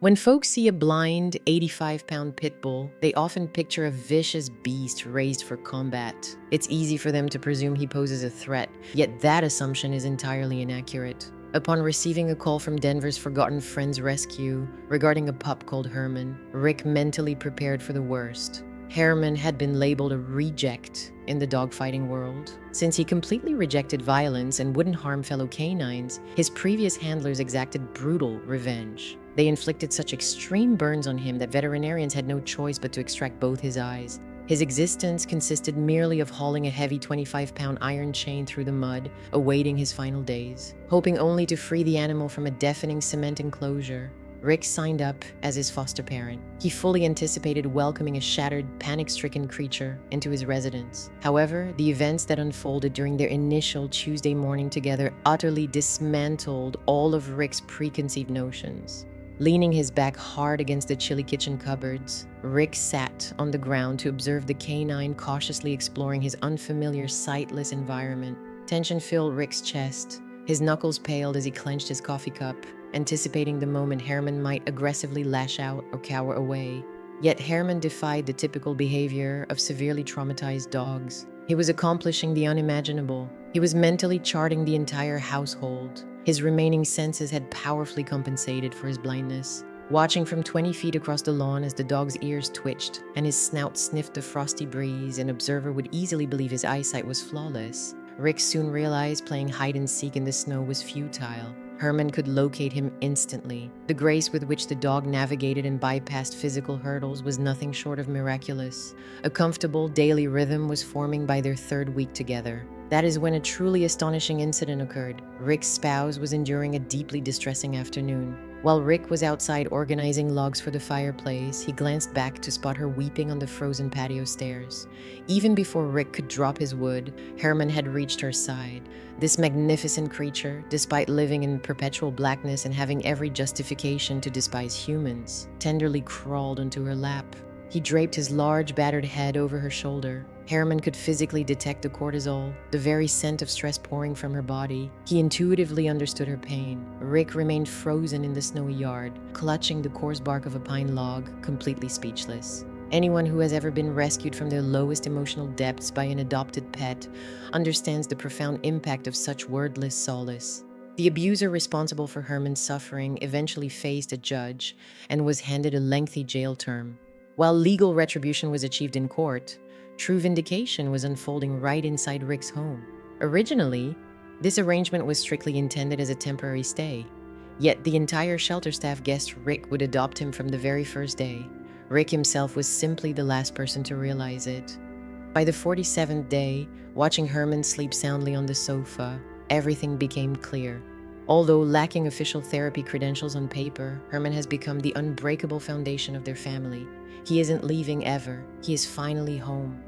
When folks see a blind, 85-pound pit bull, they often picture a vicious beast raised for combat. It's easy for them to presume he poses a threat, yet that assumption is entirely inaccurate. Upon receiving a call from Denver's Forgotten Friends Rescue regarding a pup called Herman, Rick mentally prepared for the worst. Herman had been labeled a reject in the dogfighting world. Since he completely rejected violence and wouldn't harm fellow canines, his previous handlers exacted brutal revenge. They inflicted such extreme burns on him that veterinarians had no choice but to extract both his eyes. His existence consisted merely of hauling a heavy 25-pound iron chain through the mud, awaiting his final days. Hoping only to free the animal from a deafening cement enclosure, Rick signed up as his foster parent. He fully anticipated welcoming a shattered, panic-stricken creature into his residence. However, the events that unfolded during their initial Tuesday morning together utterly dismantled all of Rick's preconceived notions. Leaning his back hard against the chilly kitchen cupboards, Rick sat on the ground to observe the canine cautiously exploring his unfamiliar, sightless environment. Tension filled Rick's chest. His knuckles paled as he clenched his coffee cup, anticipating the moment Herman might aggressively lash out or cower away. Yet Herman defied the typical behavior of severely traumatized dogs. He was accomplishing the unimaginable. He was mentally charting the entire household. His remaining senses had powerfully compensated for his blindness. Watching from 20 feet across the lawn as the dog's ears twitched and his snout sniffed the frosty breeze, an observer would easily believe his eyesight was flawless. Rick soon realized playing hide-and-seek in the snow was futile. Herman could locate him instantly. The grace with which the dog navigated and bypassed physical hurdles was nothing short of miraculous. A comfortable daily rhythm was forming by their third week together. That is when a truly astonishing incident occurred. Rick's spouse was enduring a deeply distressing afternoon. While Rick was outside organizing logs for the fireplace, he glanced back to spot her weeping on the frozen patio stairs. Even before Rick could drop his wood, Herman had reached her side. This magnificent creature, despite living in perpetual blackness and having every justification to despise humans, tenderly crawled onto her lap. He draped his large, battered head over her shoulder. Herman could physically detect the cortisol, the very scent of stress pouring from her body. He intuitively understood her pain. Rick remained frozen in the snowy yard, clutching the coarse bark of a pine log, completely speechless. Anyone who has ever been rescued from their lowest emotional depths by an adopted pet understands the profound impact of such wordless solace. The abuser responsible for Herman's suffering eventually faced a judge and was handed a lengthy jail term. While legal retribution was achieved in court, true vindication was unfolding right inside Rick's home. Originally, this arrangement was strictly intended as a temporary stay, yet the entire shelter staff guessed Rick would adopt him from the very first day. Rick himself was simply the last person to realize it. By the 47th day, watching Herman sleep soundly on the sofa, everything became clear. Although lacking official therapy credentials on paper, Herman has become the unbreakable foundation of their family. He isn't leaving ever. He is finally home.